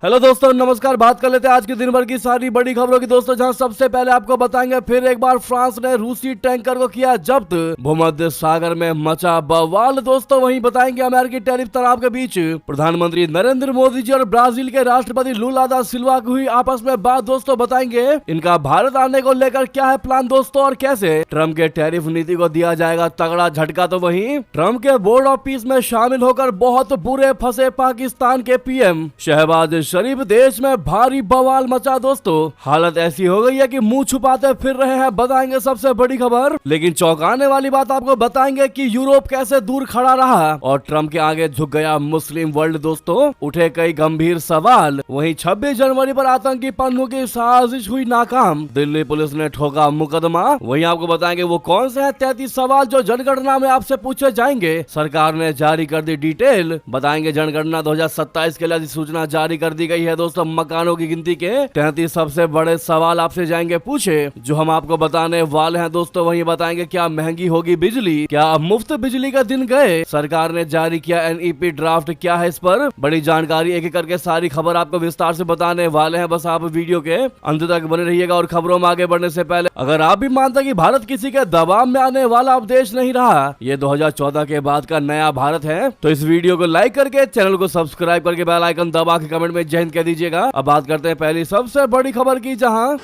Hello दोस्तों, नमस्कार। बात कर लेते हैं आज के दिन भर की सारी बड़ी खबरों की दोस्तों, जहां सबसे पहले आपको बताएंगे फिर एक बार फ्रांस ने रूसी टैंकर को किया जब्त, भूमध्य सागर में मचा बवाल। दोस्तों वहीं बताएंगे अमेरिकी टैरिफ तनाव के बीच प्रधानमंत्री नरेंद्र मोदी जी और ब्राजील के राष्ट्रपति लुला दा सिल्वा की हुई आपस में बात। दोस्तों बताएंगे इनका भारत आने को लेकर क्या है प्लान दोस्तों, और कैसे ट्रम्प के टैरिफ नीति को दिया जाएगा तगड़ा झटका। तो वहीं ट्रम्प के बोर्ड ऑफ पीस में शामिल होकर बहुत बुरे फंसे पाकिस्तान के पीएम शहबाज शरीफ, देश में भारी बवाल मचा। दोस्तों हालत ऐसी हो गई है कि मुंह छुपाते फिर रहे हैं। बताएंगे सबसे बड़ी खबर, लेकिन चौंकाने वाली बात आपको बताएंगे कि यूरोप कैसे दूर खड़ा रहा और ट्रम्प के आगे झुक गया मुस्लिम वर्ल्ड। दोस्तों उठे कई गंभीर सवाल। वहीं 26 जनवरी पर आतंकी पन्नों की साजिश हुई नाकाम, दिल्ली पुलिस ने ठोका मुकदमा। वहीं आपको बताएंगे वो कौन से हैं 33 सवाल जो जनगणना में आपसे पूछे जाएंगे। सरकार ने जारी कर दी डिटेल। बताएंगे जनगणना 2027 के लिए अधिसूचना जारी कर दी गई है। दोस्तों मकानों की गिनती के 33 सबसे बड़े सवाल आपसे जाएंगे पूछे, जो हम आपको बताने वाले हैं। दोस्तों वहीं बताएंगे क्या महंगी होगी बिजली, क्या अब मुफ्त बिजली का दिन गए, सरकार ने जारी किया एनईपी ड्राफ्ट, क्या है इस पर बड़ी जानकारी। एक एक करके सारी खबर आपको विस्तार से बताने वाले हैं। बस आप वीडियो के अंत तक बने रहिएगा। और खबरों में आगे बढ़ने से पहले अगर आप भी मानते कि भारत किसी के दबाव में आने वाला अब देश नहीं रहा, ये 2014 के बाद का नया भारत है, तो इस वीडियो को लाइक करके चैनल को सब्सक्राइब करके बेल आइकन दबा के कमेंट में जय हिंद कह दीजिएगा। अब बात करते हैं पहली सबसे बड़ी खबर की, जहां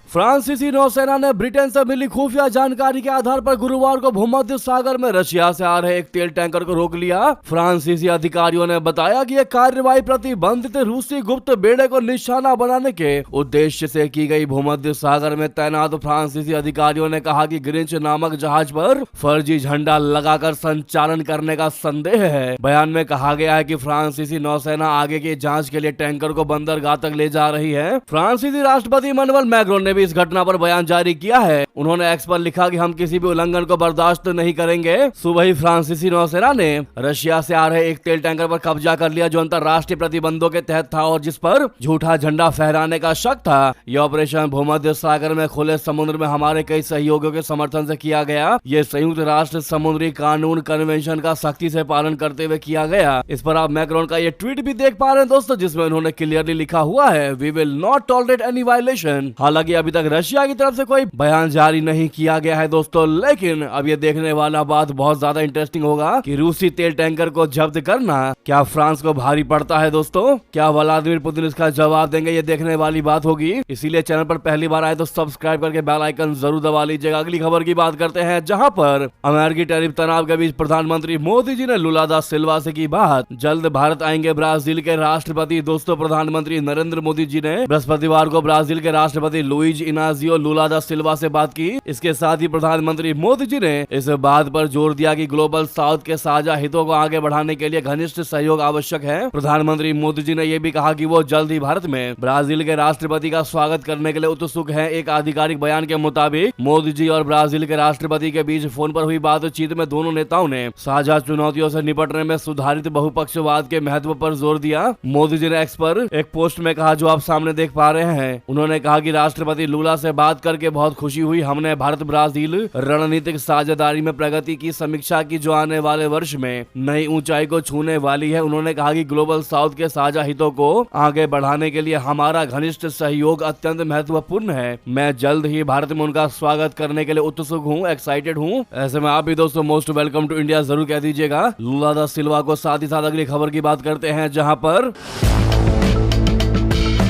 फ्रांसीसी नौसेना ने ब्रिटेन से मिली खुफिया जानकारी के आधार पर गुरुवार को भूमध्य सागर में रशिया से आ रहे एक तेल टैंकर को रोक लिया। फ्रांसीसी अधिकारियों ने बताया कि यह कार्रवाई प्रतिबंधित रूसी गुप्त बेड़े को निशाना बनाने के उद्देश्य से की गई। भूमध्य सागर में तैनात फ्रांसीसी अधिकारियों ने कहा कि ग्रिंच नामक जहाज पर फर्जी झंडा लगाकर संचालन करने का संदेह है। बयान में कहा गया है कि फ्रांसीसी नौसेना आगे की जाँच के लिए टैंकर को बंदरगाह तक ले जा रही है। फ्रांसीसी राष्ट्रपति इमैनुअल मैक्रोन ने भी इस घटना पर बयान जारी किया है। उन्होंने एक्स पर लिखा कि हम किसी भी उल्लंघन को बर्दाश्त नहीं करेंगे। सुबह ही फ्रांसीसी नौसेना ने रशिया से आ रहे एक तेल टैंकर पर कब्जा कर लिया, जो अंतर्राष्ट्रीय प्रतिबंधों के तहत था और जिस पर झूठा झंडा फहराने का शक था। यह ऑपरेशन भूमध्य सागर में खुले समुद्र में हमारे कई सहयोगियों के समर्थन से किया गया। ये संयुक्त राष्ट्र समुद्री कानून कन्वेंशन का सख्ती से पालन करते हुए किया गया। इस पर आप मैक्रोन का ये ट्वीट भी देख पा रहे हैं दोस्तों, जिसमें उन्होंने क्लियरली लिखा हुआ है, we will not tolerate any violation. हालांकि अभी तक रशिया की तरफ से कोई बयान जारी नहीं किया गया है दोस्तों, लेकिन अब ये देखने वाला बात बहुत ज्यादा इंटरेस्टिंग होगा कि रूसी तेल टैंकर को जब्त करना क्या फ्रांस को भारी पड़ता है। दोस्तों क्या व्लादिमीर पुतिन इसका जवाब देंगे, ये देखने वाली बात होगी। इसीलिए चैनल पर पहली बार आए तो सब्सक्राइब करके बेल आइकन जरूर दबा लीजिएगा। अगली खबर की बात करते हैं, जहां पर अमेरिकी टैरिफ तनाव के बीच प्रधानमंत्री मोदी जी ने लुला दा सिल्वा से की बात। जल्द भारत आएंगे ब्राजील के राष्ट्रपति। दोस्तों प्रधानमंत्री नरेंद्र मोदी जी ने बृहस्पतिवार को ब्राजील के राष्ट्रपति लुइज इनाजियो लुला दा सिल्वा से बात की। इसके साथ ही प्रधानमंत्री मोदी जी ने इस बात पर जोर दिया कि ग्लोबल साउथ के साझा हितों को आगे बढ़ाने के लिए घनिष्ठ सहयोग आवश्यक है। प्रधानमंत्री मोदी जी ने यह भी कहा कि वो जल्द ही भारत में ब्राजील के राष्ट्रपति का स्वागत करने के लिए उत्सुक हैं। एक आधिकारिक बयान के मुताबिक मोदी जी और ब्राजील के राष्ट्रपति के बीच फोन पर हुई बातचीत में दोनों नेताओं ने साझा चुनौतियों से निपटने में सुधारित बहुपक्षवाद के महत्व पर जोर दिया। मोदी जी ने एक्स पर एक पोस्ट में कहा, जो आप सामने देख पा रहे हैं। उन्होंने कहा कि राष्ट्रपति लुला से बात करके बहुत खुशी हुई। हमने भारत ब्राजील रणनीतिक साझेदारी में प्रगति की समीक्षा की, जो आने वाले वर्ष में नई ऊंचाई को छूने वाली है। उन्होंने कहा कि ग्लोबल साउथ के साझा हितों को आगे बढ़ाने के लिए हमारा घनिष्ठ सहयोग अत्यंत महत्वपूर्ण है। मैं जल्द ही भारत में उनका स्वागत करने के लिए उत्सुक हूँ, एक्साइटेड हूँ। ऐसे में आप भी दोस्तों मोस्ट वेलकम टू इंडिया जरूर कह दीजिएगा लुला दा सिल्वा को। साथ ही साथ अगली खबर की बात करते हैं, जहाँ पर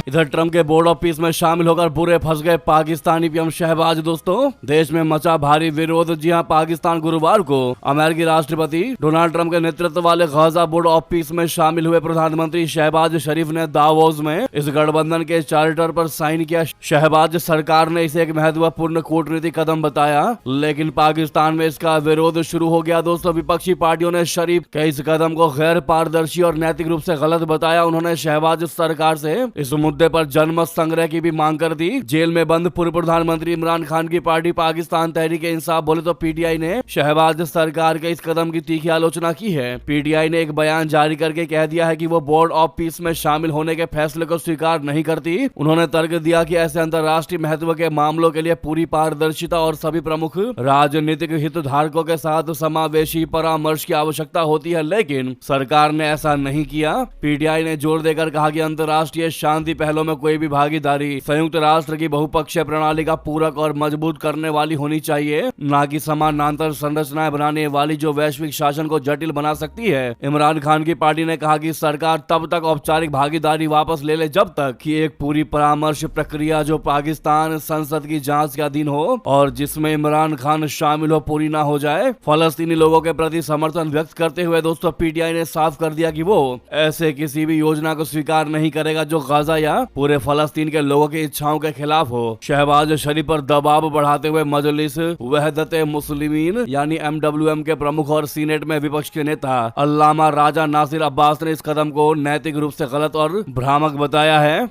इधर ट्रम्प के बोर्ड ऑफ पीस में शामिल होकर बुरे फंस गए पाकिस्तानी पीएम शहबाज। दोस्तों देश में मचा भारी विरोध। जी हां, पाकिस्तान गुरुवार को अमेरिकी राष्ट्रपति डोनाल्ड ट्रम्प के नेतृत्व वाले गाजा बोर्ड ऑफ पीस में शामिल हुए प्रधानमंत्री शहबाज शरीफ ने दावोस में इस गठबंधन के चार्टर पर साइन किया। शहबाज सरकार ने इसे एक महत्वपूर्ण कूटनीतिक कदम बताया, लेकिन पाकिस्तान में इसका विरोध शुरू हो गया। दोस्तों विपक्षी पार्टियों ने शरीफ के इस कदम को गैर पारदर्शी और नैतिक रूप से गलत बताया। उन्होंने शहबाज सरकार से इस मुद्दे पर जनमत संग्रह की भी मांग कर दी। जेल में बंद पूर्व प्रधानमंत्री इमरान खान की पार्टी पाकिस्तान तहरीक इंसाफ बोले तो पीटीआई ने शहबाज सरकार के इस कदम की तीखी आलोचना की है। पीटीआई ने एक बयान जारी करके कह दिया है कि वो बोर्ड ऑफ पीस में शामिल होने के फैसले को स्वीकार नहीं करती। उन्होंने तर्क दिया कि ऐसे अंतर्राष्ट्रीय महत्व के मामलों के लिए पूरी पारदर्शिता और सभी प्रमुख राजनीतिक हितधारकों के साथ समावेशी परामर्श की आवश्यकता होती है, लेकिन सरकार ने ऐसा नहीं किया। पीटीआई ने जोर देकर कहा कि अंतर्राष्ट्रीय शांति पहलों में कोई भी भागीदारी संयुक्त राष्ट्र की बहुपक्षीय प्रणाली का पूरक और मजबूत करने वाली होनी चाहिए, न कि समानांतर संरचनाएं बनाने वाली जो वैश्विक शासन को जटिल बना सकती है। इमरान खान की पार्टी ने कहा कि सरकार तब तक औपचारिक भागीदारी वापस ले ले जब तक कि एक पूरी परामर्श प्रक्रिया जो पाकिस्तान संसद की जांच के अधीन हो और जिसमें इमरान खान शामिल हो पूरी ना हो जाए। फलस्तीनी लोगों के प्रति समर्थन व्यक्त करते हुए दोस्तों पीटीआई ने साफ कर दिया कि वो ऐसे किसी भी योजना को स्वीकार नहीं करेगा जो गाजा या पूरे फलस्तीन के लोगों की इच्छाओं के खिलाफ हो। शहबाज शरीफ पर दबाव बढ़ाते हुए मजलिस वहदत मुस्लिमीन यानी MWM के प्रमुख और सीनेट में विपक्ष के नेता अल्लामा राजा नासिर अब्बास ने इस कदम को नैतिक रूप से गलत और भ्रामक बताया है।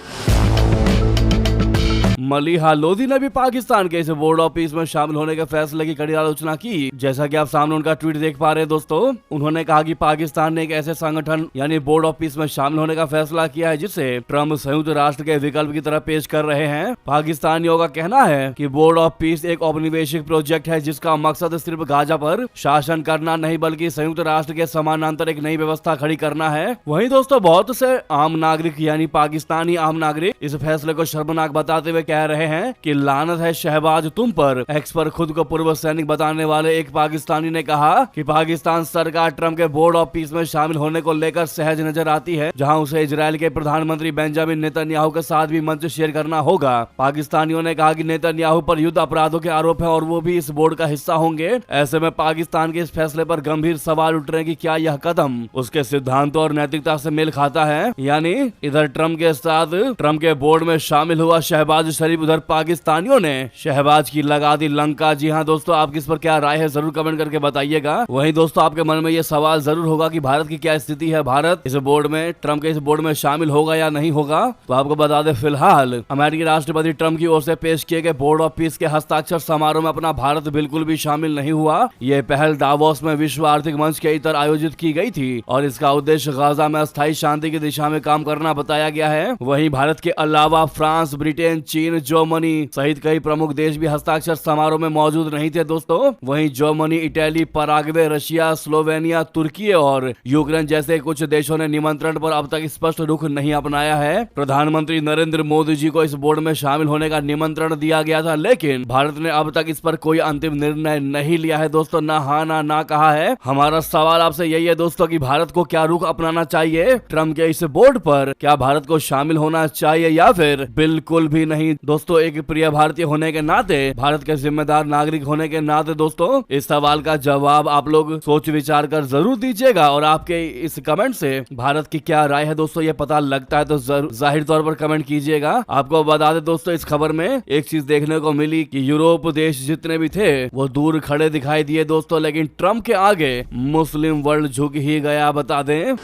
मलिहा लोधी ने भी पाकिस्तान के इस बोर्ड ऑफ पीस में शामिल होने के फैसले की कड़ी आलोचना की। जैसा कि आप सामने उनका ट्वीट देख पा रहे हैं दोस्तों, उन्होंने कहा कि पाकिस्तान ने एक ऐसे संगठन यानी बोर्ड ऑफ पीस में शामिल होने का फैसला किया है जिसे ट्रम्प संयुक्त राष्ट्र के विकल्प की तरह पेश कर रहे हैं। पाकिस्तानियों का कहना है कि बोर्ड ऑफ पीस एक औपनिवेशिक प्रोजेक्ट है जिसका मकसद सिर्फ गाजा पर शासन करना नहीं बल्कि संयुक्त राष्ट्र के समानांतर एक नई व्यवस्था खड़ी करना है। वहीं दोस्तों बहुत से आम नागरिक यानी पाकिस्तानी आम नागरिक इस फैसले को शर्मनाक बताते हुए कह रहे हैं कि लानत है शहबाज तुम पर। एक्स पर खुद को पूर्व सैनिक बताने वाले एक पाकिस्तानी ने कहा कि पाकिस्तान सरकार ट्रम्प के बोर्ड ऑफ पीस में शामिल होने को लेकर सहज नजर आती है, जहां उसे इजराइल के प्रधानमंत्री बेंजामिन नेतन्याहू के साथ भी मंच शेयर करना होगा। पाकिस्तानियों ने कहा कि नेतन्याहू पर युद्ध अपराधों के आरोप है और वो भी इस बोर्ड का हिस्सा होंगे। ऐसे में पाकिस्तान के इस फैसले पर गंभीर सवाल उठ रहे हैं कि क्या यह कदम उसके सिद्धांतों और नैतिकता से मेल खाता है। यानी इधर ट्रम्प के साथ ट्रम्प के बोर्ड में शामिल हुआ शहबाज शरीफ, उधर पाकिस्तानियों ने शहबाज की लगा दी लंका। जी हाँ दोस्तों, आपकी इस पर क्या राय है जरूर कमेंट करके बताइएगा। वहीं दोस्तों आपके मन में ये सवाल जरूर होगा कि भारत की क्या स्थिति है, भारत इस बोर्ड में ट्रम्प के इस बोर्ड में शामिल होगा या नहीं होगा। तो आपको बता दें फिलहाल अमेरिकी राष्ट्रपति ट्रम्प की ओर से पेश किए गए बोर्ड ऑफ पीस के हस्ताक्षर समारोह में अपना भारत बिल्कुल भी शामिल नहीं हुआ। ये पहल दावोस में विश्व आर्थिक मंच के इतर आयोजित की गई थी और इसका उद्देश्य गाजा में अस्थायी शांति की दिशा में काम करना बताया गया है। वहीं भारत के अलावा फ्रांस, ब्रिटेन, चीन, जर्मनी सहित कई प्रमुख देश भी हस्ताक्षर समारोह में मौजूद नहीं थे दोस्तों। वहीं Germany, Italy, Paraguay, Russia, Slovenia, तुर्की और यूक्रेन जैसे कुछ देशों ने निमंत्रण पर अब तक स्पष्ट रुख नहीं अपनाया है। प्रधानमंत्री नरेंद्र मोदी जी को इस बोर्ड में शामिल होने का निमंत्रण दिया गया था, लेकिन भारत ने अब तक इस पर कोई अंतिम निर्णय नहीं लिया है दोस्तों, ना हाँ ना कहा है। हमारा सवाल आपसे यही है दोस्तों कि भारत को क्या रुख अपनाना चाहिए ट्रम्प के इस बोर्ड पर? क्या भारत को शामिल होना चाहिए या फिर बिल्कुल भी नहीं? दोस्तों एक प्रिय भारतीय होने के नाते, भारत के जिम्मेदार नागरिक होने के नाते दोस्तों इस सवाल का जवाब आप लोग सोच विचार कर जरूर दीजिएगा और आपके इस कमेंट से भारत की क्या राय है दोस्तों ये पता लगता है तो जाहिर तौर पर कमेंट कीजिएगा। आपको बता दें दोस्तों इस खबर में एक चीज देखने को मिली कि यूरोप देश जितने भी थे वो दूर खड़े दिखाई दिए दोस्तों, लेकिन ट्रम्प के आगे मुस्लिम वर्ल्ड झुक ही गया। बता दें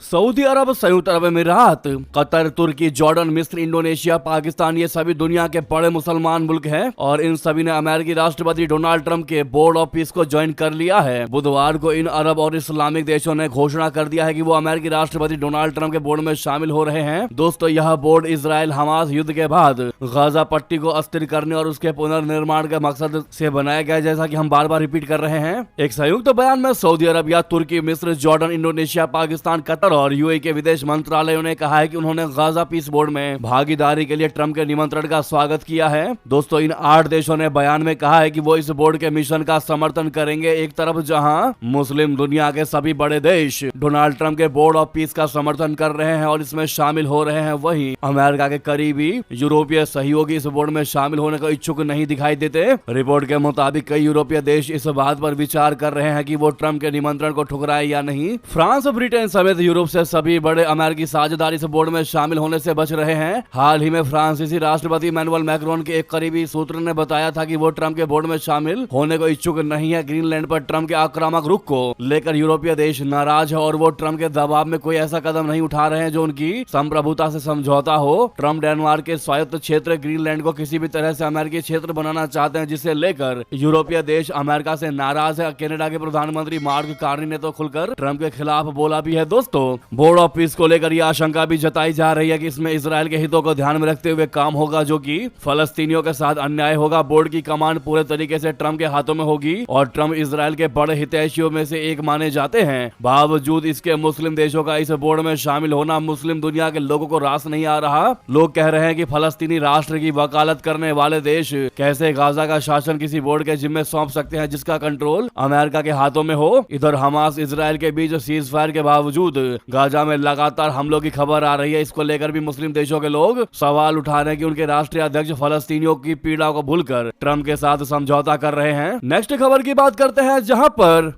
सऊदी अरब, संयुक्त अरब अमीरात, कतर, तुर्की, जॉर्डन, मिस्र, इंडोनेशिया, पाकिस्तान ये सभी दुनिया के बड़े मुसलमान मुल्क हैं और इन सभी ने अमेरिकी राष्ट्रपति डोनाल्ड ट्रंप के बोर्ड ऑफ पीस को ज्वाइन कर लिया है। बुधवार को इन अरब और इस्लामिक देशों ने घोषणा कर दिया है कि वो अमेरिकी राष्ट्रपति डोनाल्ड ट्रंप के बोर्ड में शामिल हो रहे हैं। दोस्तों यह बोर्ड इजराइल हमास युद्ध के बाद गाजा पट्टी को अस्थिर करने और उसके पुनर्निर्माण के मकसद से बनाया गया, जैसा कि हम बार बार रिपीट कर रहे हैं। एक संयुक्त बयान में सऊदी अरबिया, तुर्की, मिस्र, जॉर्डन, इंडोनेशिया, पाकिस्तान, कतर और यूएई के विदेश मंत्रालयों ने कहा है कि उन्होंने गाजा पीस बोर्ड में भागीदारी के लिए ट्रंप के निमंत्रण का स्वागत किया है। दोस्तों इन 8 देशों ने बयान में कहा है कि वो इस बोर्ड के मिशन का समर्थन करेंगे। एक तरफ जहां मुस्लिम दुनिया के सभी बड़े देश डोनाल्ड ट्रंप के बोर्ड ऑफ पीस का समर्थन कर रहे हैं और इसमें शामिल हो रहे हैं, वहीं अमेरिका के करीबी यूरोपीय सहयोगी इस बोर्ड में शामिल होने को इच्छुक नहीं दिखाई देते। रिपोर्ट के मुताबिक कई यूरोपीय देश इस बात पर विचार कर रहे हैं कि वो ट्रंप के निमंत्रण को ठुकराए या नहीं। फ्रांस, ब्रिटेन समेत यूरोप से सभी बड़े अमेरिकी साझेदारी से बोर्ड में शामिल होने से बच रहे हैं। हाल ही में फ्रांसीसी राष्ट्रपति इमैनुअल मैक्रोन के एक करीबी सूत्र ने बताया था कि वो ट्रंप के बोर्ड में शामिल होने को इच्छुक नहीं है। ग्रीनलैंड पर ट्रंप के आक्रामक रुख को लेकर यूरोपीय देश नाराज है और वो ट्रंप के दबाव में कोई ऐसा कदम नहीं उठा रहे हैं जो उनकी संप्रभुता से समझौता हो। ट्रंप डेनमार्क के स्वायत्त क्षेत्र ग्रीनलैंड को किसी भी तरह से अमेरिकी क्षेत्र बनाना चाहते हैं, जिसे लेकर यूरोपीय देश अमेरिका से नाराज है। कनाडा के प्रधानमंत्री मार्क कार्नी ने तो खुलकर ट्रंप के खिलाफ बोला भी है। दोस्तों, बोर्ड ऑफ पीस को लेकर यह आशंका भी जताई जा रही है कि इसमें इजराइल के हितों को ध्यान में रखते हुए काम होगा, जो कि फलस्तीनियों के साथ अन्याय होगा। बोर्ड की कमान पूरे तरीके से ट्रंप के हाथों में होगी और ट्रंप इजराइल के बड़े हितैषियों में से एक माने जाते हैं। बावजूद इसके मुस्लिम देशों का इस बोर्ड में शामिल होना मुस्लिम दुनिया के लोगों को रास नहीं आ रहा। लोग कह रहे हैं कि फलस्तीनी राष्ट्र की वकालत करने वाले देश कैसे गाजा का शासन किसी बोर्ड के जिम्मे सौंप सकते हैं जिसका कंट्रोल अमेरिका के हाथों में हो। इधर हमास इजराइल के बीच सीज फायर के बावजूद गाजा में लगातार हमलों की खबर आ रही है। इसको लेकर भी मुस्लिम देशों के लोग सवाल उठा रहे हैं कि उनके राष्ट्रीय अध्यक्ष फलस्तीनियों की पीड़ा को भूलकर ट्रंप के साथ समझौता कर रहे हैं। नेक्स्ट खबर की बात करते हैं, जहां पर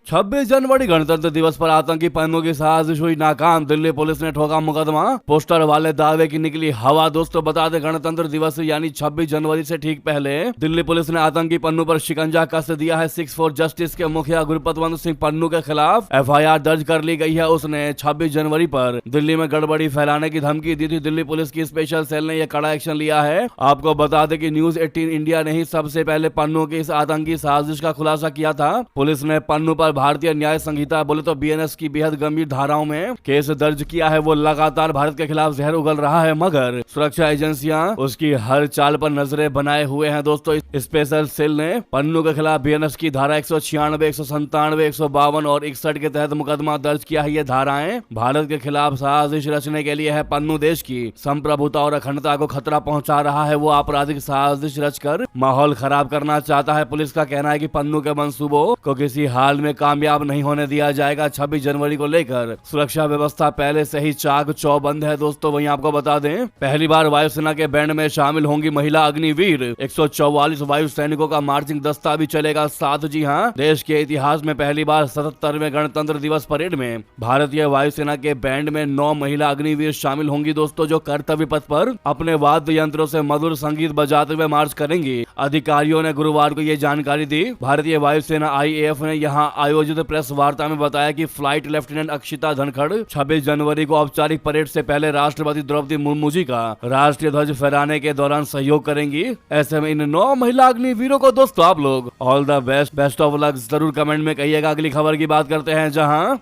26 जनवरी गणतंत्र दिवस पर आतंकी पन्नों की साजिश हुई नाकाम। दिल्ली पुलिस ने ठोका मुकदमा। पोस्टर वाले दावे की निकली हवा। दोस्तों, बता दें, गणतंत्र दिवस यानी 26 जनवरी से ठीक पहले दिल्ली पुलिस ने आतंकी पन्नू पर शिकंजा कस दिया है। 6 फॉर जस्टिस के मुखिया गुरपतवंत सिंह पन्नू के खिलाफ FIR दर्ज कर ली गई है। उसने 26 जनवरी पर दिल्ली में गड़बड़ी फैलाने की धमकी दी थी। दिल्ली पुलिस की स्पेशल सेल ने यह कड़ा एक्शन लिया है। आपको बता दें कि न्यूज 18 इंडिया ने ही सबसे पहले पन्नू की इस आतंकी साजिश का खुलासा किया था। पुलिस ने पन्नू पर भारतीय न्याय संहिता बोले तो BNS की बेहद गंभीर धाराओं में केस दर्ज किया है। वो लगातार भारत के खिलाफ जहर उगल रहा है, मगर सुरक्षा एजेंसियां उसकी हर चाल पर नजरें बनाए हुए हैं। दोस्तों, स्पेशल सेल ने पन्नू के खिलाफ BNS की धारा 196, 197, 152 और 61 के तहत मुकदमा दर्ज किया है। ये धाराएं भारत के खिलाफ साजिश रचने के लिए है। पन्नू देश की संप्रभुता और अखंडता को खतरा पहुंचा रहा है। वो आपराधिक साजिश रचकर माहौल खराब करना चाहता है। पुलिस का कहना है कि पन्नू के मंसूबों को किसी हाल में कामयाब नहीं होने दिया जाएगा। 26 जनवरी को लेकर सुरक्षा व्यवस्था पहले से ही चाक चौबंद है। दोस्तों, वहीं आपको बता दें, पहली बार वायुसेना के बैंड में शामिल होंगी महिला अग्निवीर। 144 वायु सैनिकों का मार्चिंग दस्ता भी चलेगा साथ। जी हां, देश के इतिहास में पहली बार 77वें गणतंत्र दिवस परेड में भारतीय वायुसेना के बैंड में 9 महिला अग्निवीर शामिल होंगी। दोस्तों, जो कर्तव्य पथ पर अपने वाद्य यंत्रों से मधुर संगीत बजाते हुए मार्च करेंगी। अधिकारियों ने गुरुवार को ये जानकारी दी। भारतीय वायुसेना IAF ने यहाँ आयोजित प्रेस वार्ता में बताया कि फ्लाइट लेफ्टिनेंट अक्षिता धनखड़ 26 जनवरी को औपचारिक परेड से पहले राष्ट्रपति द्रौपदी मुर्मू जी का राष्ट्रीय ध्वज फहराने के दौरान सहयोग करेंगी। ऐसे में इन 9 महिला अग्निवीरों को दोस्तों आप लोग all the best of luck जरूर कमेंट में कहिएगा। अगली खबर की बात करते हैं, जहां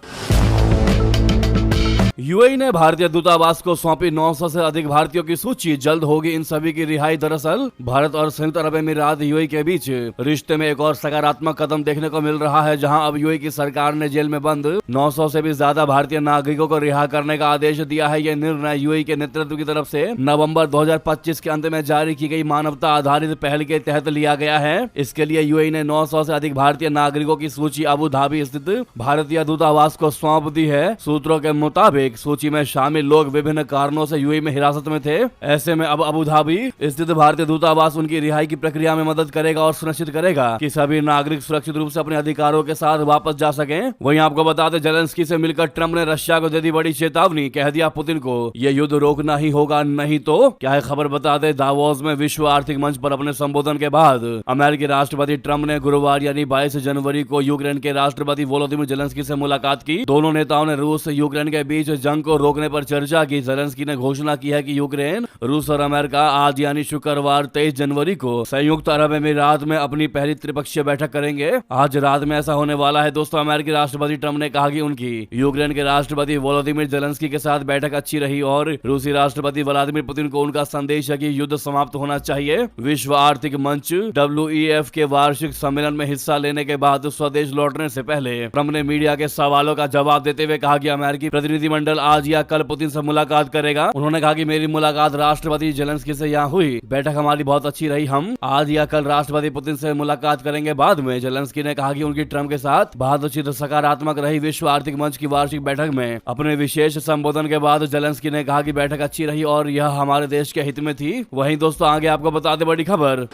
UAE ने भारतीय दूतावास को सौंपी 900 से अधिक भारतीयों की सूची। जल्द होगी इन सभी की रिहाई। दरअसल भारत और संयुक्त अरब अमीरात UAE के बीच रिश्ते में एक और सकारात्मक कदम देखने को मिल रहा है, जहां अब UAE की सरकार ने जेल में बंद 900 से भी ज्यादा भारतीय नागरिकों को रिहा करने का आदेश दिया है। यह निर्णय UAE के नेतृत्व की तरफ से नवंबर 2025 के अंत में जारी की गई मानवता आधारित पहल के तहत लिया गया है। इसके लिए UAE ने 900 से अधिक भारतीय नागरिकों की सूची अबू धाबी स्थित भारतीय दूतावास को सौंप दी है। सूत्रों के मुताबिक सूची में शामिल लोग विभिन्न कारणों से UAE में हिरासत में थे। ऐसे में अब अबू धाबी स्थित भारतीय दूतावास उनकी रिहाई की प्रक्रिया में मदद करेगा और सुनिश्चित करेगा कि सभी नागरिक सुरक्षित रूप से अपने अधिकारों के साथ वापस जा सकें। वहीं आपको बता दें, जेलेंस्की से मिलकर ट्रंप ने रशिया को दे दी बड़ी चेतावनी। कह दिया पुतिन को ये युद्ध रोकना ही होगा, नहीं तो क्या है। खबर बता दें, दावोस में विश्व आर्थिक मंच पर अपने संबोधन के बाद अमेरिकी राष्ट्रपति ट्रंप ने गुरुवार यानी 22 जनवरी को यूक्रेन के राष्ट्रपति वोलोदिमीर जेलेंस्की से मुलाकात की। दोनों नेताओं ने रूस यूक्रेन के बीच जंग को रोकने पर चर्चा की। जेलेंस्की ने घोषणा की है कि यूक्रेन, रूस और अमेरिका आज यानी शुक्रवार 23 जनवरी को संयुक्त अरब अमीरात में अपनी पहली त्रिपक्षीय बैठक करेंगे। आज रात में ऐसा होने वाला है। दोस्तों, अमेरिकी राष्ट्रपति ट्रंप ने कहा कि उनकी यूक्रेन के राष्ट्रपति वोलोदिमीर जेलेंस्की के साथ बैठक अच्छी रही और रूसी राष्ट्रपति व्लादिमीर पुतिन को उनका संदेश है कि युद्ध समाप्त होना चाहिए। विश्व आर्थिक मंच WEF के वार्षिक सम्मेलन में हिस्सा लेने के बाद स्वदेश लौटने से पहले ट्रंप ने मीडिया के सवालों का जवाब देते हुए कहा कि अमेरिकी प्रतिनिधिमंडल आज या कल पुतिन से मुलाकात करेगा। उन्होंने कहा कि मेरी मुलाकात राष्ट्रपति जेलेंस्की से यहाँ हुई, बैठक हमारी बहुत अच्छी रही। हम आज या कल राष्ट्रपति पुतिन से मुलाकात करेंगे। बाद में जेलेंस्की ने कहा कि उनकी ट्रंप के साथ बातचीत सकारात्मक रही। विश्व आर्थिक मंच की वार्षिक बैठक में अपने विशेष संबोधन के बाद जेलेंस्की ने कहा कि बैठक अच्छी रही और यह हमारे देश के हित में थी। वहीं दोस्तों, आगे आपको बता दें बड़ी खबर,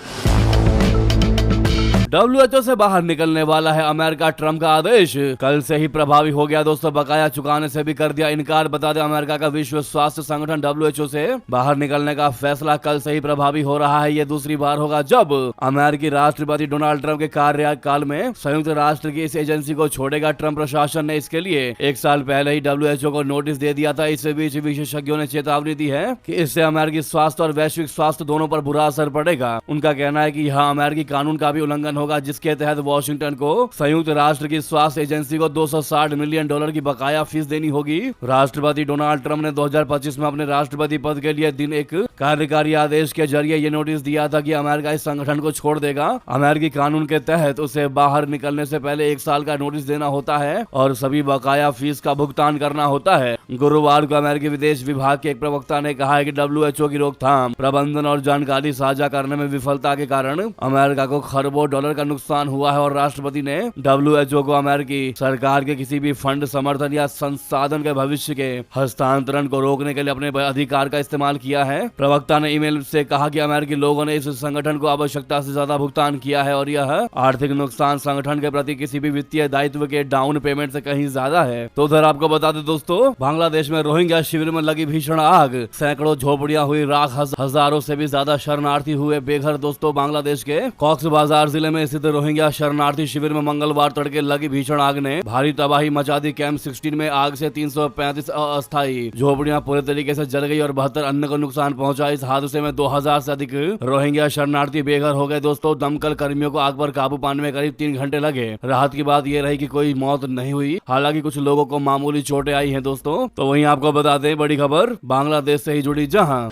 WHO से बाहर निकलने वाला है अमेरिका, ट्रम्प का आदेश कल से ही प्रभावी हो गया दोस्तों। बकाया चुकाने से भी कर दिया इनकार। बता दें अमेरिका का विश्व स्वास्थ्य संगठन WHO से बाहर निकलने का फैसला कल से ही प्रभावी हो रहा है। ये दूसरी बार होगा जब अमेरिकी राष्ट्रपति डोनाल्ड ट्रंप के कार्यकाल में संयुक्त राष्ट्र की इस एजेंसी को छोड़ेगा। ट्रंप प्रशासन ने इसके लिए 1 साल पहले ही WHO को नोटिस दे दिया था। इस बीच विशेषज्ञों ने चेतावनी दी है कि इससे अमेरिकी स्वास्थ्य और वैश्विक स्वास्थ्य दोनों पर बुरा असर पड़ेगा। उनका कहना है कि यह अमेरिकी कानून का भी उल्लंघन होगा, जिसके तहत वॉशिंगटन को संयुक्त राष्ट्र की स्वास्थ्य एजेंसी को $260 मिलियन की बकाया फीस देनी होगी। राष्ट्रपति डोनाल्ड ट्रंप ने 2025 में अपने राष्ट्रपति पद के लिए दिन एक कार्यकारी आदेश के जरिए ये नोटिस दिया था कि अमेरिका इस संगठन को छोड़ देगा। अमेरिकी कानून के तहत उसे बाहर निकलने से पहले 1 साल का नोटिस देना होता है और सभी बकाया फीस का भुगतान करना होता है। गुरुवार को अमेरिकी विदेश विभाग के एक प्रवक्ता ने कहा है कि WHO की रोकथाम, प्रबंधन और जानकारी साझा करने में विफलता के कारण अमेरिका को खरबों डॉलर का नुकसान हुआ है और राष्ट्रपति ने WHO को अमेरिकी सरकार के किसी भी फंड, समर्थन या संसाधन के भविष्य के हस्तांतरण को रोकने के लिए अपने अधिकार का इस्तेमाल किया है। प्रवक्ता ने ईमेल से कहा कि अमेरिकी लोगों ने इस संगठन को आवश्यकता से ज्यादा भुगतान किया है और यह आर्थिक नुकसान संगठन के प्रति किसी भी वित्तीय दायित्व के डाउन पेमेंट से कहीं ज्यादा है। तो उधर आपको बता दें दोस्तों, बांग्लादेश में रोहिंग्या शिविर में लगी भीषण आग, सैकड़ों झोपड़ियां हुई राख, हजारों से भी ज्यादा शरणार्थी हुए बेघर। दोस्तों, बांग्लादेश के कॉक्स बाजार जिले में स्थित रोहिंग्या शरणार्थी शिविर में मंगलवार तड़के लगी भीषण आग ने भारी तबाही मचा दी। कैंप 16 में आग से 335 अस्थायी झोपड़ियां पूरे तरीके से जल गई और 72 अन्य को नुकसान पहुंचा। इस हादसे में 2000 से अधिक रोहिंग्या शरणार्थी बेघर हो गए। दोस्तों, दमकल कर्मियों को आग पर काबू पाने में करीब 3 घंटे लगे। राहत की बात यह रही कि कोई मौत नहीं हुई, हालांकि कुछ लोगों को मामूली चोटें आई हैं दोस्तों। तो वहीं आपको बता दें बड़ी खबर बांग्लादेश से ही जुड़ी, जहां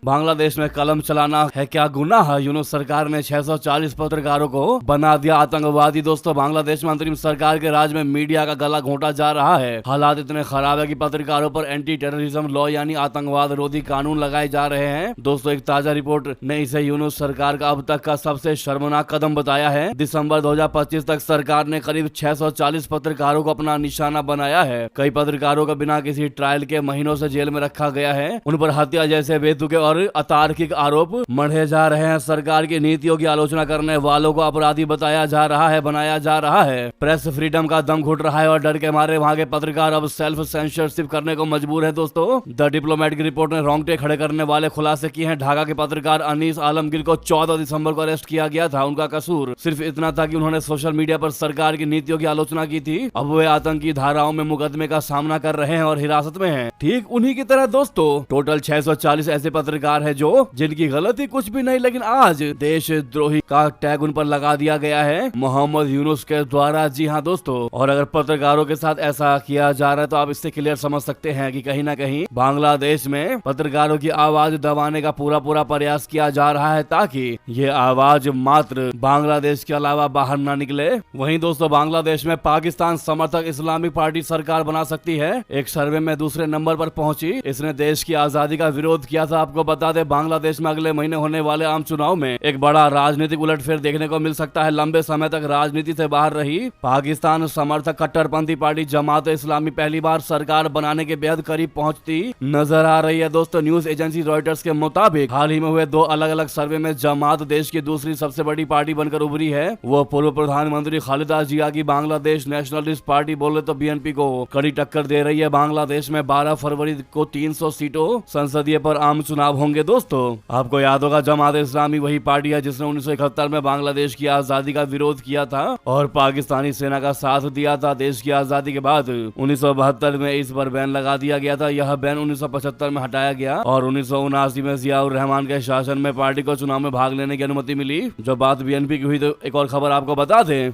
बांग्लादेश में कलम चलाना है क्या गुनाह, यूनुस सरकार ने 640 पत्रकारों को बना दिया आतंकवादी। दोस्तों, बांग्लादेश में अंतरिम सरकार के राज में मीडिया का गला घोंटा जा रहा है। हालात इतने खराब है कि पत्रकारों पर एंटी टेररिज्म लॉ यानी आतंकवाद रोधी कानून लगाए जा रहे हैं। दोस्तों, एक ताजा रिपोर्ट ने इसे यूनुस सरकार का अब तक का सबसे शर्मनाक कदम बताया है। दिसंबर 2025 तक सरकार ने करीब 640 पत्रकारों को अपना निशाना बनाया है। कई पत्रकारों को बिना किसी ट्रायल के महीनों से जेल में रखा गया है। उन पर हत्या जैसे बेतुके और अतार्किक आरोप मढ़े जा रहे हैं। सरकार की नीतियों की आलोचना करने वालों को अपराधी बताया जा रहा है, बनाया जा रहा है। प्रेस फ्रीडम का दम घुट रहा है और डर के मारे वहां के पत्रकार अब सेल्फ सेंसरशिप करने को मजबूर है। दोस्तों, द डिप्लोमेट की रिपोर्ट ने रोंगटे खड़े करने वाले खुलासे किए हैं। ढाका के पत्रकार अनीस आलमगीर को 14 दिसंबर को अरेस्ट किया गया था। उनका कसूर सिर्फ इतना था कि उन्होंने सोशल मीडिया पर सरकार की नीतियों की आलोचना की थी। अब वे आतंकी धाराओं में मुकदमे का सामना कर रहे हैं और हिरासत में हैं। ठीक उन्हीं की तरह दोस्तों, टोटल 640 ऐसे पत्रकार हैं जिनकी गलती कुछ भी नहीं, लेकिन आज देशद्रोही का टैग उन पर लगा दिया गया है मोहम्मद यूनुस के द्वारा। जी हाँ दोस्तों, और अगर पत्रकारों के साथ ऐसा किया जा रहा है तो आप इससे क्लियर समझ सकते हैं कि कहीं ना कहीं बांग्लादेश में पत्रकारों की आवाज दबाने का पूरा प्रयास किया जा रहा है ताकि ये आवाज मात्र बांग्लादेश के अलावा बाहर ना निकले। वहीं दोस्तों, बांग्लादेश में पाकिस्तान समर्थक इस्लामिक पार्टी सरकार बना सकती है। एक सर्वे में दूसरे नंबर पर पहुंची। इसने देश की आजादी का विरोध किया था। आपको बता दें, बांग्लादेश में अगले महीने होने वाले आम चुनाव में एक बड़ा राजनीतिक उलटफेर देखने को मिल सकता है। लंबे समय तक राजनीति से बाहर रही पाकिस्तान समर्थक कट्टरपंथी पार्टी जमात इस्लामी पहली बार सरकार बनाने के बेहद करीब पहुंचती नजर आ रही है। दोस्तों, न्यूज एजेंसी रॉयटर्स के मुताबिक हाल ही में हुए 2 अलग अलग सर्वे में जमात देश की दूसरी सबसे बड़ी पार्टी बनकर उभरी है। वो पूर्व प्रधानमंत्री खालिदा जिया की बांग्लादेश नेशनलिस्ट पार्टी बोले तो BNP को कड़ी टक्कर दे रही है। बांग्लादेश में 12 फरवरी को 300 सीटों संसदीय पर आम चुनाव होंगे। दोस्तों, आपको याद होगा, जमात इस्लामी वही पार्टी है जिसने 1971 में बांग्लादेश की आजादी का विरोध किया था और पाकिस्तानी सेना का साथ दिया था। देश की आजादी के बाद 1972 में इस पर बैन लगा दिया गया था। यह बैन 1975 में हटाया गया और 1979 में जियाउर रहमान के शासन में पार्टी को चुनाव में भाग लेने की अनुमति मिली। जो बात BNP की हुई, तो एक और खबर आपको बता दें,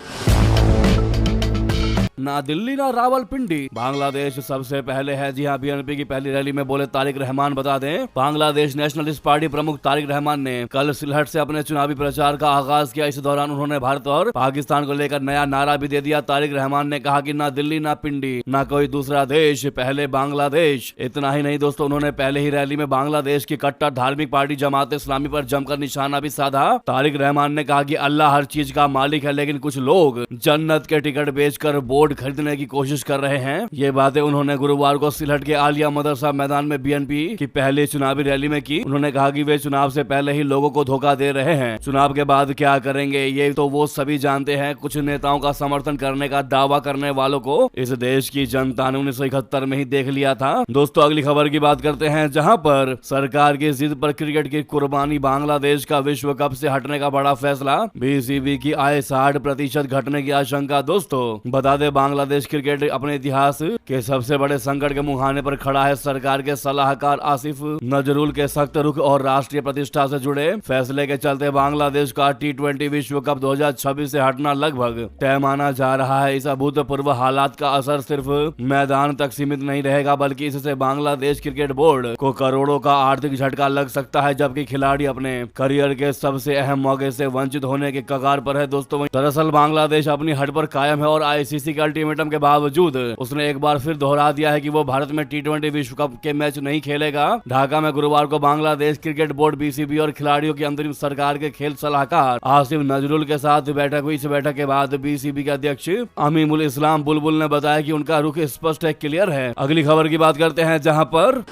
ना दिल्ली ना रावलपिंडी, बांग्लादेश सबसे पहले है। जी हाँ, BNP की पहली रैली में बोले तारिक रहमान। बता दें, बांग्लादेश नेशनलिस्ट पार्टी प्रमुख तारिक रहमान ने कल सिलहट से अपने चुनावी प्रचार का आगाज किया। इस दौरान उन्होंने भारत और पाकिस्तान को लेकर नया नारा भी दे दिया। तारिक रहमान ने कहा कि ना दिल्ली ना पिंडी ना कोई दूसरा देश, पहले बांग्लादेश। इतना ही नहीं दोस्तों, उन्होंने पहले ही रैली में बांग्लादेश की कट्टर धार्मिक पार्टी जमात इस्लामी पर जमकर निशाना भी साधा। तारिक रहमान ने कहा कि अल्लाह हर चीज का मालिक है, लेकिन कुछ लोग जन्नत के टिकट बेचकर बोर्ड खरीदने की कोशिश कर रहे हैं। ये बातें उन्होंने गुरुवार को सिलहट के आलिया मदरसा मैदान में बीएनपी की पहली चुनावी रैली में की। उन्होंने कहा कि वे चुनाव से पहले ही लोगों को धोखा दे रहे हैं, चुनाव के बाद क्या करेंगे ये तो वो सभी जानते हैं। कुछ नेताओं का समर्थन करने का दावा करने वालों को इस देश की जनता ने 1971 में ही देख लिया था। दोस्तों अगली खबर की बात करते हैं, जहां पर सरकार की जिद पर क्रिकेट की कुर्बानी, बांग्लादेश का विश्व कप से हटने का बड़ा फैसला, बीसीबी की आय 60% घटने की आशंका। दोस्तों बता दें, बांग्लादेश क्रिकेट अपने इतिहास के सबसे बड़े संकट के मुहाने पर खड़ा है। सरकार के सलाहकार आसिफ नजरुल के सख्त रुख और राष्ट्रीय प्रतिष्ठा से जुड़े फैसले के चलते बांग्लादेश का T20 विश्व कप 2026 से हटना लगभग तय माना जा रहा है। इस अभूतपूर्व हालात का असर सिर्फ मैदान तक सीमित नहीं रहेगा, बल्कि इससे बांग्लादेश क्रिकेट बोर्ड को करोड़ों का आर्थिक झटका लग सकता है, जबकि खिलाड़ी अपने करियर के सबसे अहम मौके से वंचित होने के कगार पर है। दोस्तों दरअसल बांग्लादेश अपनी हट पर कायम है और आईसीसी के अल्टीमेटम के बावजूद उसने एक बार फिर दोहरा दिया है कि वो भारत में T20 विश्व कप के मैच नहीं खेलेगा। ढाका में गुरुवार को बांग्लादेश क्रिकेट बोर्ड, बीसीबी और खिलाड़ियों की अंतरिम सरकार के खेल सलाहकार आसिफ नजरुल के साथ बैठक हुई। इस बैठक के बाद बीसीबी के अध्यक्ष अमीमुल इस्लाम बुलबुल ने बताया कि उनका रुख स्पष्ट है, क्लियर है। अगली खबर की बात करते हैं, जहां पर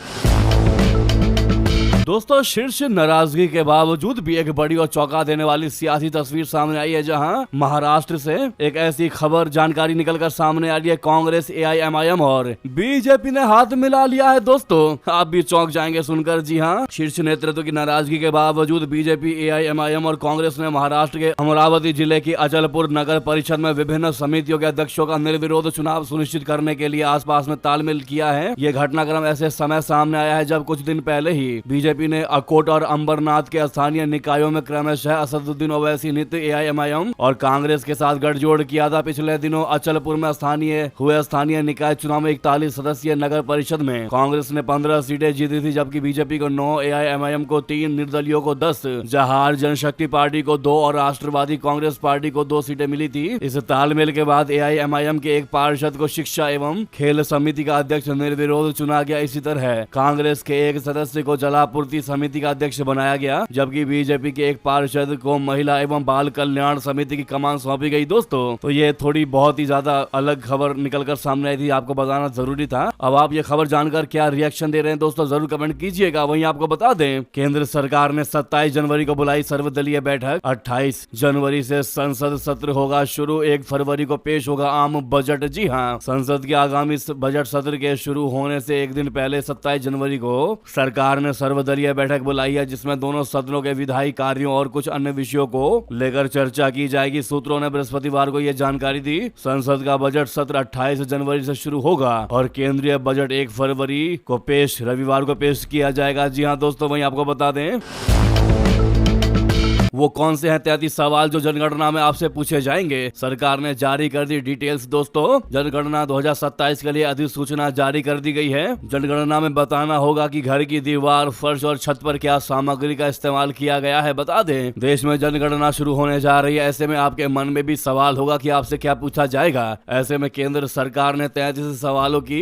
दोस्तों शीर्ष नाराजगी के बावजूद भी एक बड़ी और चौंका देने वाली सियासी तस्वीर सामने आई है, जहां महाराष्ट्र से एक ऐसी खबर जानकारी निकलकर सामने आ रही है। कांग्रेस, एआईएमआईएम और बीजेपी ने हाथ मिला लिया है। दोस्तों आप भी चौंक जाएंगे सुनकर। जी हां, शीर्ष नेतृत्व की नाराजगी के बावजूद बीजेपी, एआईएमआईएम और कांग्रेस ने महाराष्ट्र के अमरावती जिले की अचलपुर नगर परिषद में विभिन्न समितियों के अध्यक्षों का निर्विरोध चुनाव सुनिश्चित करने के लिए आसपास में तालमेल किया है। ये घटनाक्रम ऐसे समय सामने आया है जब कुछ दिन पहले ही बीजेपी ने अकोट और अंबरनाथ के स्थानीय निकायों में क्रमशः असदुद्दीन ओवैसी नीति, एआईएमआईएम और कांग्रेस के साथ गठजोड़ किया था। पिछले दिनों अचलपुर में स्थानीय निकाय चुनाव में 41 सदस्यीय नगर परिषद में कांग्रेस ने 15 सीटें जीती थी, जबकि बीजेपी को 9, एआईएमआईएम को 3, निर्दलीयों को 10, जहार जनशक्ति पार्टी को 2 और राष्ट्रवादी कांग्रेस पार्टी को 2 सीटें मिली थी। इस तालमेल के बाद एआईएमआईएम के एक पार्षद को शिक्षा एवं खेल समिति का अध्यक्ष निर्विरोध चुना गया। इसी तरह कांग्रेस के एक सदस्य को जलापूर्ति समिति का अध्यक्ष बनाया गया, जबकि बीजेपी के एक पार्षद को महिला एवं बाल कल्याण समिति की कमान सौंपी गई। दोस्तों तो ये थोड़ी बहुत ही ज्यादा अलग खबर निकलकर सामने आई थी, आपको बताना जरूरी था। अब आप ये खबर जानकर क्या रिएक्शन दे रहे हैं दोस्तों जरूर कमेंट कीजिएगा। वहीं आपको बता दें, केंद्र सरकार ने 27 जनवरी को बुलाई सर्वदलीय बैठक। 28 जनवरी से संसद सत्र होगा शुरू। 1 फरवरी को पेश होगा आम बजट। जी हाँ, संसद के आगामी बजट सत्र के शुरू होने से एक दिन पहले 27 जनवरी को सरकार ने सर्वदलीय बैठक बुलाई है, जिसमें दोनों सदनों के विधायी कार्यों और कुछ अन्य विषयों को लेकर चर्चा की जाएगी। सूत्रों ने बृहस्पतिवार को यह जानकारी दी। संसद का बजट सत्र 28 जनवरी से शुरू होगा और केंद्रीय बजट 1 फरवरी को रविवार को पेश किया जाएगा। जी हाँ दोस्तों, वहीं आपको बता दें वो कौन से हैं 33 सवाल जो जनगणना में आपसे पूछे जाएंगे। सरकार ने जारी कर दी डिटेल्स। दोस्तों जनगणना 2027 के लिए अधिसूचना जारी कर दी गई है। जनगणना में बताना होगा कि घर की दीवार, फर्श और छत पर क्या सामग्री का इस्तेमाल किया गया है। बता दें, देश में जनगणना शुरू होने जा रही है, ऐसे में आपके मन में भी सवाल होगा कि आपसे क्या पूछा जाएगा। ऐसे में केंद्र सरकार ने 33 सवालों की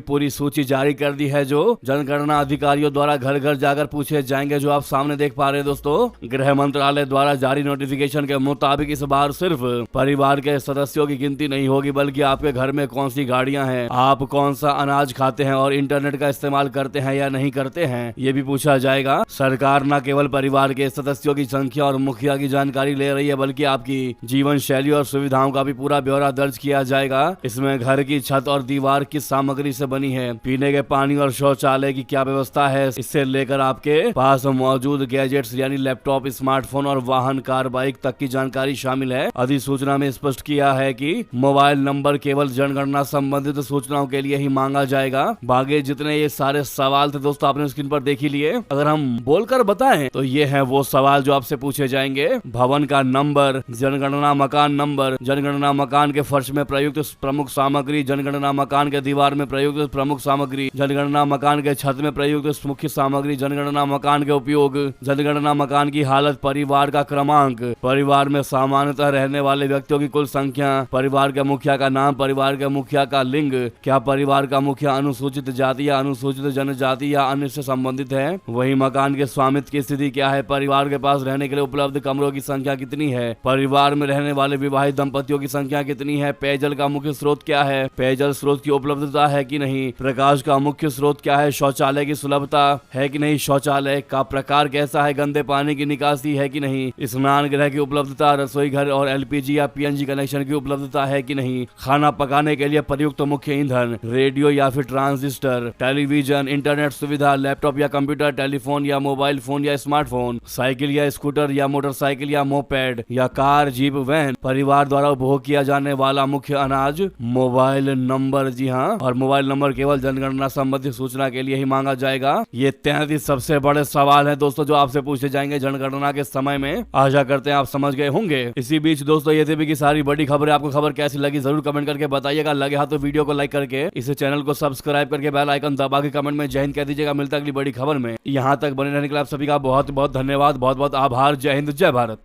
पूरी सूची जारी कर दी है, जो जनगणना अधिकारियों द्वारा घर घर जाकर पूछे जाएंगे, जो आप सामने देख पा रहे हैं। दोस्तों गृह मंत्रालय द्वारा जारी नोटिफिकेशन के मुताबिक इस बार सिर्फ परिवार के सदस्यों की गिनती नहीं होगी, बल्कि आपके घर में कौन सी गाड़ियां हैं, आप कौन सा अनाज खाते हैं और इंटरनेट का इस्तेमाल करते हैं या नहीं करते हैं, ये भी पूछा जाएगा। सरकार न केवल परिवार के सदस्यों की संख्या और मुखिया की जानकारी ले रही है, बल्कि आपकी जीवन शैली और सुविधाओं का भी पूरा ब्यौरा दर्ज किया जाएगा। इसमें घर की छत और दीवार किस सामग्री से बनी है, पीने के पानी और शौचालय की क्या व्यवस्था है, इससे लेकर आपके पास मौजूद गैजेट्स यानी लैपटॉप, स्मार्टफोन और वाहन, कार, बाइक तक की जानकारी शामिल है। अधिसूचना में स्पष्ट किया है कि मोबाइल नंबर केवल जनगणना संबंधित सूचनाओं के लिए ही मांगा जाएगा। बाकी जितने ये सारे सवाल थे दोस्तों आपने स्क्रीन पर देख ही लिए। अगर हम बोलकर बताएं तो ये है वो सवाल जो आपसे पूछे जाएंगे। भवन का नंबर, जनगणना मकान नंबर, जनगणना मकान के फर्श में प्रयुक्त प्रमुख सामग्री, जनगणना मकान के दीवार में प्रयुक्त प्रमुख सामग्री, जनगणना मकान के छत में प्रयुक्त मुख्य सामग्री, जनगणना मकान के उपयोग, जनगणना मकान की हालत, परिवार का क्रमांक, परिवार में सामान्यतः रहने वाले व्यक्तियों की कुल संख्या, परिवार के मुखिया का नाम, परिवार के मुखिया का लिंग, क्या परिवार का मुखिया अनुसूचित जाति या अनुसूचित जनजाति या अन्य से संबंधित है, वही मकान के स्वामित्व की स्थिति क्या है, परिवार के पास रहने के लिए उपलब्ध कमरों की संख्या कितनी है, परिवार में रहने वाले विवाहित दंपतियों की संख्या कितनी है, पेयजल का मुख्य स्रोत क्या है, पेयजल स्रोत की उपलब्धता है कि नहीं, प्रकाश का मुख्य स्रोत क्या है, शौचालय की सुलभता है कि नहीं, शौचालय का प्रकार कैसा है, गंदे पानी की निकासी है कि नहीं, स्नान गृह की उपलब्धता, रसोई घर और एलपीजी या पीएनजी कनेक्शन की उपलब्धता है कि नहीं, खाना पकाने के लिए प्रयुक्त मुख्य ईंधन, रेडियो या फिर ट्रांजिस्टर, टेलीविजन, इंटरनेट सुविधा, लैपटॉप या कंप्यूटर, टेलीफोन या मोबाइल फोन या स्मार्टफोन, साइकिल या स्कूटर या मोटरसाइकिल या मोपेड या कार, जीप, वैन, परिवार द्वारा उपभोग किया जाने वाला मुख्य अनाज, मोबाइल नंबर। जी हाँ, और मोबाइल नंबर केवल जनगणना संबंधी सूचना के लिए ही मांगा जाएगा। ये 33 सबसे बड़े सवाल हैं दोस्तों जो आपसे पूछे जाएंगे जनगणना के समय में। आशा करते हैं आप समझ गए होंगे। इसी बीच दोस्तों ये थी की सारी बड़ी खबरें। आपको खबर कैसी लगी जरूर कमेंट करके बताइएगा। लगे हाथ तो वीडियो को लाइक करके इस चैनल को सब्सक्राइब करके बेल आइकन दबा के कमेंट में जय हिंद कह दीजिएगा। मिलता है अगली बड़ी खबर में। यहाँ तक बने रहने के लिए आप सभी का बहुत बहुत धन्यवाद, बहुत बहुत आभार। जय हिंद, जय भारत।